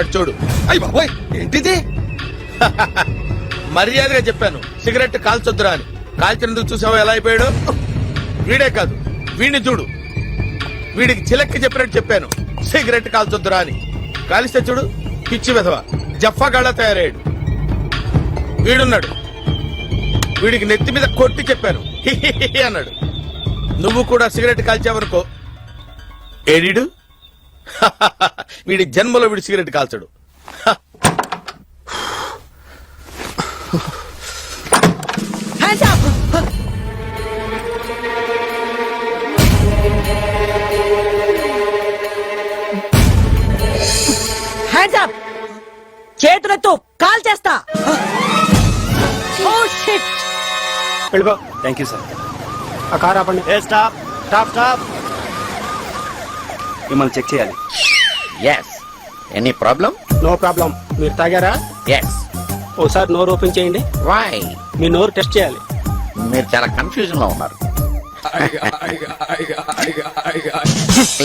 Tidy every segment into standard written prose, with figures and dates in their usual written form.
అటు చూడు. అయ్య బాబోయ్, ఏంటిది? మర్యాదగా చెప్పాను సిగరెట్ కాల్చొద్దురా అని. కాల్చినందుకు చూసావా ఎలా అయిపోయాడు? వీడే కాదు, వీడిని చూడు. వీడికి చిలక్కి చెప్పినట్టు చెప్పాను సిగరెట్ కాల్చొద్దురా అని. కాలిస్తే చూడు పిచ్చి వెధవ జఫాగాళ్ళ తయారయ్యాడు. వీడున్నాడు, వీడికి నెత్తి మీద కొట్టి చెప్పాను హిహిహి అన్నాడు. నువ్వు కూడా సిగరెట్ కాల్చావనుకో ఏడీడు. వీడి జన్మలో వీడి సిగరెట్ కాల్చడు. చేతులతో కాల్ చేస్తా. Thank you sir. ఆ కార్ ఆపండి. Stop stop stop. మిమ్మల్ని చెక్ చేయాలి. Yes. Any problem? No problem. మీరు తాగారా? ఎస్. ఓసారి నోరు ఓపెన్ చేయండి. వై? మీ నోరు టెస్ట్ చేయాలి. మీరు చాలా కన్ఫ్యూజన్ లో ఉన్నారు.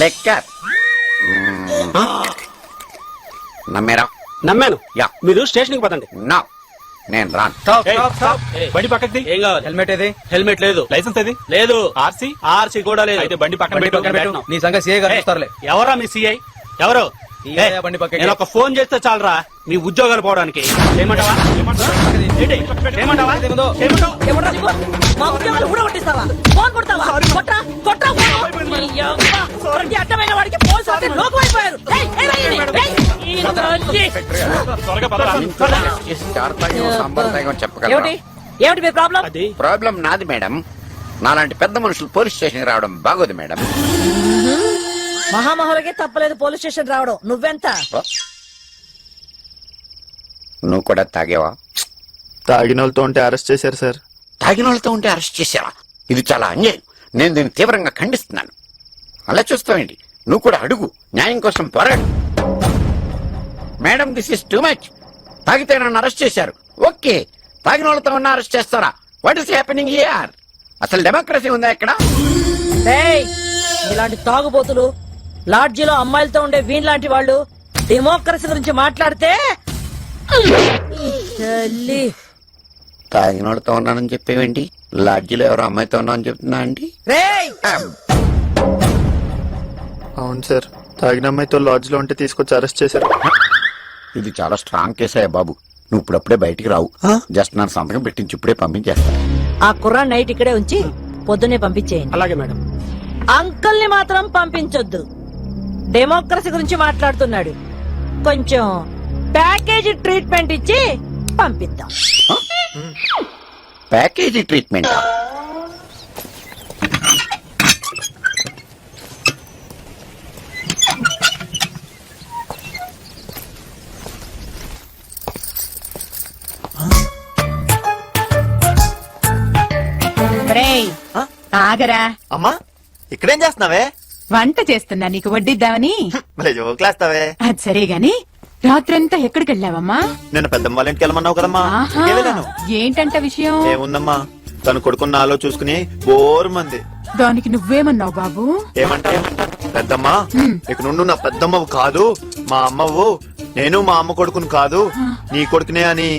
లెక్కర్ నమ్మేరా? నమ్మాను. యా. మీరు స్టేషన్ కి పదండి. నో, నేను రాను. బండి పక్కకి. ఏం కావాలి? హెల్మెట్ ఏది? హెల్మెట్ లేదు. లైసెన్స్ ఏది? లేదు. ఆర్సీ? ఆర్సీ కూడా లేదు. అయితే బండి పక్కన పెట్టు. నీ సంగతి సీఐ గారు చూస్తారులే. ఎవరా మీ సిఐ? ఎవరు? బండి పక్కకి. నేను ఒక ఫోన్ చేస్తే చాలరా మీ ఉద్యోగాలు పోవడానికి. ఏమంటావా? మా ఉద్యోగాలు ఊడగొట్టిస్తావా? ఫోన్ కొడతావా? కొట్రా కొట్రా ఫోన్. ప్రతి అడ్డమైన వాడికి ఫోన్ చేస్తే లోకం అయిపోయారు. చెప్పగలరా? ఏమిటి మీ ప్రాబ్లం? ప్రాబ్లం నాది మేడం. నాలాంటి పెద్ద మనుషులు పోలీస్ స్టేషన్ రావడం బాగోదు మేడం. మహామహులకే తప్పలేదు పోలీస్ స్టేషన్ రావడం. నువ్వెంత? నువ్వు కూడా తాగేవా? తాగిన వాళ్ళతో ఉంటే అరెస్ట్ చేశారు సార్. తాగిన వాళ్ళతో ఉంటే అరెస్ట్ చేసావా? ఇది చాలా అన్యాయం. నేను దీన్ని తీవ్రంగా ఖండిస్తున్నాను. అలా చూస్తావేంటి? నువ్వు కూడా అడుగు, న్యాయం కోసం పోరాడు. Madam, this is too much. తాగితే నన్ను అరెస్ట్ చేశారు, ఓకే. తాగిన వాళ్ళతో ఉన్న అరెస్ట్ చేస్తారా? What is happening here? అసలు డెమోక్రసీ ఉందా ఇక్కడ? ఇలాంటి తాగుబోతులు లాడ్జీలో అమ్మాయిలతో ఉండే వీణ్లాంటి వాళ్ళు డెమోక్రసీ గురించి మాట్లాడితే తాగిన వాళ్ళతో ఉన్నానని చెప్పేవేంటి? లాడ్జీలో ఎవరో అమ్మాయితో ఉన్నానని చెప్తున్నా అండి. అవును సార్, తాగిన అమ్మాయితో లాడ్జ్ లో ఉంటే తీసుకొచ్చి అరెస్ట్ చేశారు. ఇది చాలా స్ట్రాంగ్ కేసయ్యా బాబు. నువ్వు ఇప్పుడప్పుడే బయటికి రావు. జస్ట్ నన్ను సంతకం పెట్టించి ఇప్పుడే పంపించేస్తా. ఆ కుర్రాన్ని నైట్ ఇక్కడే ఉంచి పొద్దున్నే పంపించేయండి. అలాగే మేడం. అంకుల్ ని మాత్రం పంపించొద్దు. డెమోక్రసీ గురించి మాట్లాడుతున్నాడు. కొంచెం ప్యాకేజీ ట్రీట్మెంట్ ఇచ్చి పంపిద్దాం. Package treatment? ఆగరా. అమ్మా, ఇక్కడేం చేస్తున్నావే? వంట చేస్తున్నా నీకు వడ్డిద్దామని. జోకులేస్తావే. అది సరే గాని రాత్రంతా ఎక్కడికి వెళ్ళావమ్మా? నేను పెద్దమ్మ వాళ్ళ ఇంటికి వెళ్ళమన్నావు కదమ్మా. ఆహా. ఏంటంట విషయం? ఏముందమ్మా, తను కొడుకున్న నాలో చూసుకుని బోర్ మంది. దానికి నువ్వేమన్నావు బాబు? ఏమంటా? పెద్దమ్మా, ఇక నుండి నా పెద్దమ్మవు కాదు, మా అమ్మవు. నేను మా అమ్మ కొడుకును కాదు, నీ కొడుకునే అని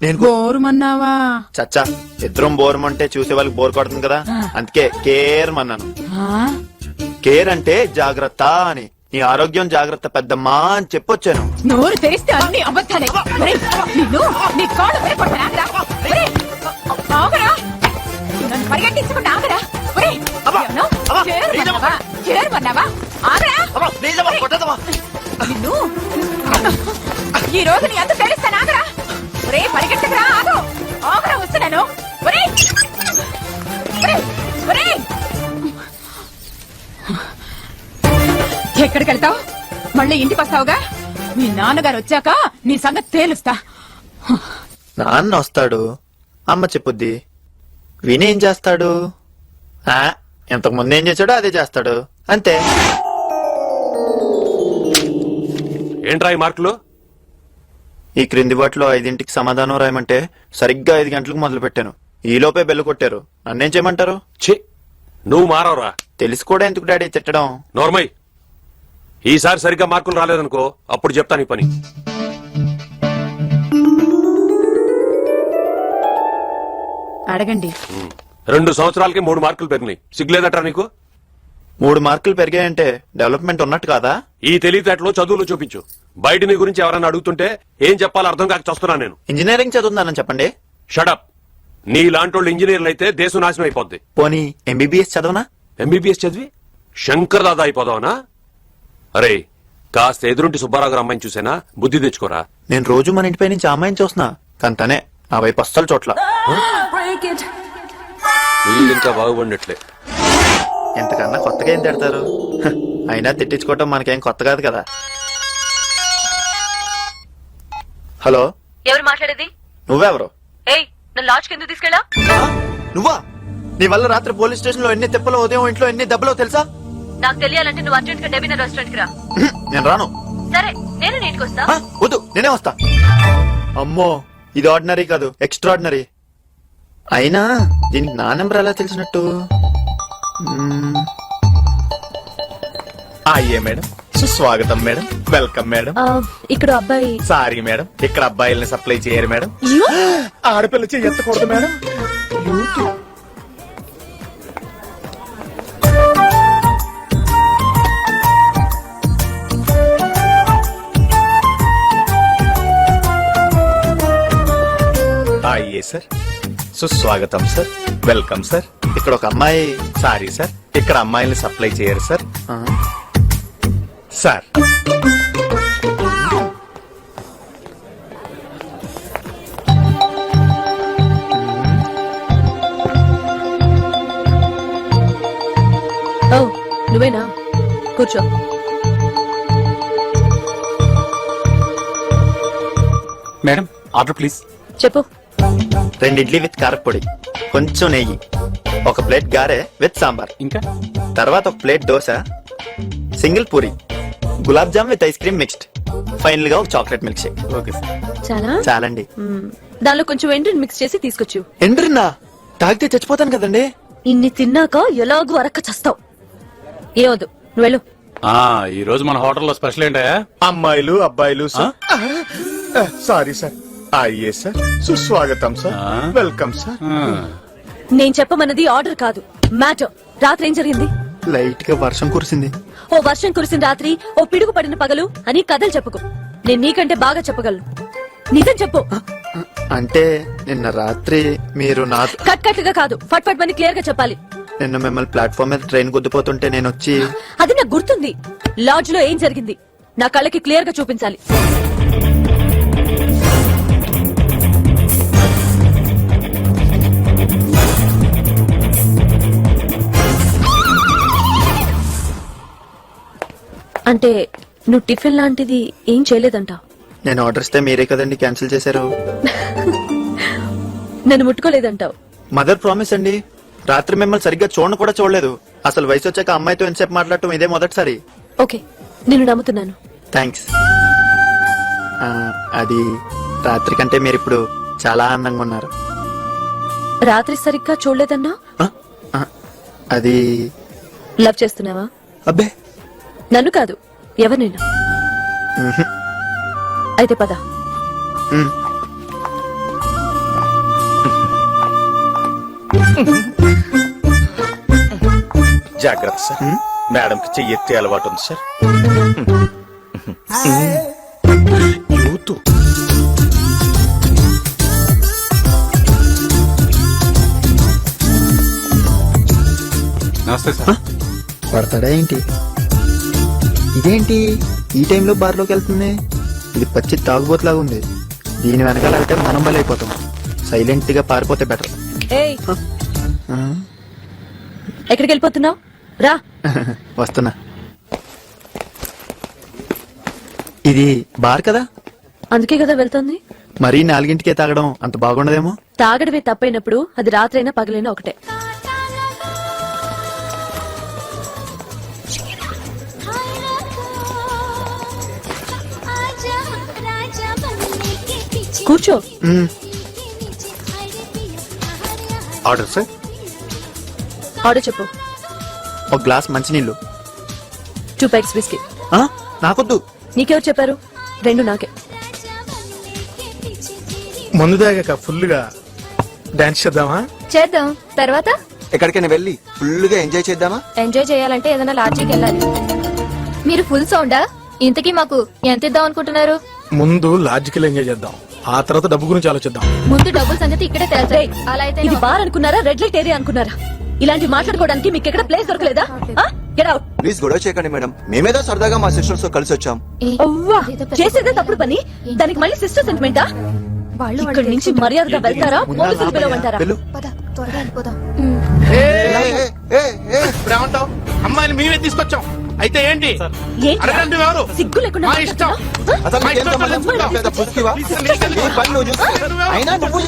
నేను బోరుమన్నావా? చచ్చా, ఇద్దరం బోరమంటే చూసే వాళ్ళకి బోర్ కొడుతుంది కదా, అందుకే కేర్ మన్నాను. కేర్ అంటే జాగ్రత్త అని. నీ ఆరోగ్యం జాగ్రత్త పెద్దమ్మా అని చెప్పొచ్చాను. నోరు తెరిస్తే అన్ని అబద్ధాలే. నిన్ను నీ కాళ్ళు నన్ను పరిగెట్టించకుండా ఆగరా. నిన్ను ఈ రోజు నీ అంత తెలుస్తాను. ఆగరా, ఒరే పరిగెట్టకరా. ఆగు, ఆగరా, వస్తున్నాను. ఎక్కడికి వెళ్తావు? మళ్ళీ ఇంటికి వస్తావుగా? మీ నాన్నగారు వచ్చాక నీ సంగతి తేలుస్తా. నాన్న వస్తాడు, అమ్మ చెప్పుద్ది. వినేం చేస్తాడు? ఇంతకు ముందు ఏం చేశాడో అదే చేస్తాడు, అంతే. ఏంట్రా ఈ మార్కులు? ఈ క్రింది వాటిలో 5ంటికి సమాధానం రాయమంటే సరిగ్గా 5 గంటలకు మొదలు పెట్టాను. ఈ లోపే బెల్లు కొట్టారు. నన్నేం చేయమంటారు? ఛీ, నువ్వు మారవరా. తెలిసి కూడా ఎందుకు డాడీ తిట్టడం? నోర్మై, ఈసారి సరిగ్గా మార్కులు రాలేదనుకో, అప్పుడు చెప్తాను ఈ పని. అడగండి. 2 సంవత్సరాలకి 3 మార్కులు పెరిగినాయి. సిగ్గులేదట్రా నీకు? 3 మార్కులు పెరిగాయంటే డెవలప్మెంట్ ఉన్నట్టు కాదా? ఈ తెలివితేటలో చదువులు చూపించు. బయట నీ గురించి ఎవరైనా అడుగుతుంటే ఏం చెప్పాలో అర్థం కాక చస్తున్నా నేను. ఇంజనీరింగ్ చదువుతున్నానని చెప్పండి. షడప్. నీ లాంటోళ్ళు ఇంజనీర్లు అయితే దేశం నాశనం అయిపోద్ది. పోనీ ఎంబీబీఎస్ చదవనా? ఎంబీబీఎస్ చదివి శంకర్ దాదా అయిపోదావనా? అరే కాస్త ఎదురుంటి సుబ్బారావు గారు అమ్మాయిని చూసేనా? బుద్ధి తెచ్చుకోరా. నేను రోజు మన ఇంటిపై నుంచి ఆ అమ్మాయిని చూస్తున్నా, కానీ తనే ఆ వైపు అస్సలు చోట్ల. వీళ్ళు ఇంకా బాగుపడినట్లే. ఎంతకన్నా కొత్తగా ఏం తిడతారు? హ, అయినా తిట్టించుకోవటం మనకేం కొత్త కాదు కదా. హలో, ఎవరు మాట్లాడేది? నువ్వెవరు? ఏయ్, నన్ను లాడ్జ్ కింద తీసుకెళ్ళా? ఆ? నువ్వా? నీ వల్ల రాత్రి పోలీస్ స్టేషన్ లో ఎన్ని తిప్పలో, ఉదయం ఇంట్లో ఎన్ని దెబ్బలో తెలుసా? నాకు తెలియాలంటే నువ్వు అర్జెంట్ గా డెబినా రెస్టారెంట్ కి రా. నేను రాను. సరే, నేను నీటికి వస్తా. ఆ, వద్దు, నేనే వస్తా. అమ్మో, ఇది ఆర్డినరీ కాదు, ఎక్స్ట్రాడినరీ. అయినా దీనికి నా నెంబర్ ఎలా తెలిసినట్టు? అయ్యే మేడం, సుస్వాగతం మేడం, వెల్కమ్ మేడం. ఇక్కడ అబ్బాయి. సారీ మేడం, ఇక్కడ అబ్బాయిల్ని సప్లై చేయరు మేడం. ఆడపిల్ల చెయ్యి ఎత్తకూడదు మేడం. అయ్యే సార్, సుస్వాగతం సార్, వెల్కమ్ సార్. ఇక్కడ ఒక అమ్మాయి. సారీ సార్, ఇక్కడ అమ్మాయిల్ని సప్లై చేయరు సార్. ఆ, సార్ ఓ, నువ్వేనా? కూర్చో. Madam order please. చెప్పు. 2 ఇడ్లీ విత్ కారపొడి, కొంచెం నెయ్యి, ఒక ప్లేట్ గారె విత్ సాంబార్, ఇంకా తర్వాత ఒక plate dosa, single puri, gulab jam with ice cream mixed, final గా ఒక chocolate milk shake. Okay sir. చాలా. చాలండి. దానిలో కొంచెం ఎండ్రిన్ మిక్స్ చేసి తీసుకొచ్చు. ఎండ్రిన్నా? తాగితే చచ్చిపోతాను కదండి. ఇన్ని తిన్నాక ఎలాగూ అరక్క చస్తావు. ఏవద్దు, నువ్వు వెళ్ళు. ఈ రోజు మన హోటల్లో స్పెషల్ ఏంటా? అమ్మాయిలు అబ్బాయిలు సార్. Sorry sir. అయ్యే సార్, సుస్వాగతం సార్, వెల్కమ్ సార్. నేను చెప్పమన్నది ఆర్డర్ కాదు, మ్యాటర్. రాత్రి ఏం జరిగింది? లైట్ గా వర్షం కురిసింది. ఓ వర్షం కురిసిన రాత్రి, ఓ పిడుగు పడిన పగలు అని కథలు చెప్పుకో. నేను నీకంటే బాగా చెప్పగలను. నిజం చెప్పు. అంటే నిన్న రాత్రి మీరు నా కట్ కట్గా కాదు, ఫట్ ఫట్ అని క్లియర్ గా చెప్పాలి. నిన్న మిమ్మల్ని ప్లాట్ఫామ్ మీద ట్రైన్ గుద్దిపోతుంటే నేను వచ్చి. అది నాకు గుర్తుంది. లాడ్జ్ లో ఏం జరిగింది నా కళ్ళకి క్లియర్ గా చూపించాలి. అంటే నువ్వు టిఫిన్ లాంటిది ఏం చేయలేదంట? నేను ఆర్డర్ ఇస్తే మీరే కదండి క్యాన్సిల్ చేశారు. నన్ను ముట్టుకోలేదంటావు. మదర్ ప్రామిస్ అండి. రాత్రి మిమ్మల్ని సరిగ్గా చూడను కూడా చూడలేదు. అసలు వయసు వచ్చాక అమ్మాయితో ఎంతసేపు మాట్లాడటం ఇదే మొదటిసారి. ఓకే, నేను నమ్ముతున్నాను. థ్యాంక్స్. అది రాత్రి కంటే మీరు ఇప్పుడు చాలా ఆనందంగా ఉన్నారు. రాత్రి సరిగ్గా చూడలేదన్నా? ఆ, ఆ, అది లవ్ చేస్తున్నావా? అబ్బే, నన్ను కాదు, ఎవరినైనా. అయితే పద. ఉమ్. జాగ్రత్త సార్, మేడం కి చెయ్యి ఎత్తే అలవాటు ఉంది సార్. యూత్ నమస్తే సార్. పడతాడా ఏంటి? ఇదేంటి ఈ టైంలో బార్లోకి వెళ్తుంది? ఇది పచ్చి తాగుబోతులాగా ఉంది. దీని వెనకాల వెళ్తే మనం బలైపోతాం. సైలెంట్ గా పారిపోతే బెటర్. ఏయ్, ఎక్కడికి వెళ్ళిపోతున్నావు? రా. వస్తున్నా. ఇది బార్ కదా? అందుకే కదా వెళ్తుంది. మరీ 4ంటికే తాగడం అంత బాగుండదేమో. తాగడమే తప్పైనప్పుడు అది రాత్రైనా పగలైనా ఒకటే. కూర్చో. Order sir. ఆర్డర్ చెప్పు. ఒక గ్లాస్ మంచినీళ్ళు. 2 పెగ్స్ విస్కీ. నాకొద్దు. నీకెవరు చెప్పారు? 2 నాకే. ముందు దాకా ఫుల్ గా డాన్స్ చేద్దామా? చేద్దాం. తర్వాత ఎక్కడికైనా వెళ్ళి ఫుల్ గా ఎంజాయ్ చేద్దామా? ఎంజాయ్ చేయాలంటే ఏదైనా లాడ్జికి వెళ్ళాలి. మీరు ఫుల్ సౌండా? ఇంతకీ మాకు ఎంత ఇద్దాం అనుకుంటున్నారు? ముందు లాజికల్ ఎంజాయ్ చేద్దాం, ఆ తర్వాత డబ్బు గురించి ఆలోచిద్దాం. ముందు డబ్బుల సంగతి ఇక్కడే తేల్చాయి. అలా అయితే ఇది బార్ అనుకున్నారా, రెడ్ లైట్ ఏరియా అనుకున్నారా? ఇలాంటి మాట్లాడుకోవడానికి మీకు ఎక్కడ ప్లేస్ దొరకలేదా? Get out. ప్లీజ్ గొడవ చేయకండి మేడం, మేమేదో సరదాగా మా సిస్టర్స్ తో కలిసి వచ్చాం. అవ్వా, చేసేదే తప్పుడు పని, దానికి మళ్ళీ సిస్టర్ సెంటిమెంటా? ఇక్కడి నుంచి మర్యాదగా వెళ్తారా, పోలీసులు పిలవమంటారా? వెళ్ళు. త్వరగా వెళ్ళిపోదాం. ఏమంటావు? అమ్మాయిని మేమే తీసుకొచ్చాం, అయితే ఏంటి? ఏంటి? అడగండి ఎవరు? సిగ్గు లేకుండా మా ఇష్టం. మాట్లాడుతున్నావా? అసలు మా నీకేం ఇష్టం సంబంధం? చేసుకుంటాం. లేదా పుస్తివా? నీ పని నువ్వు చూసుకో. అయినా నువ్వు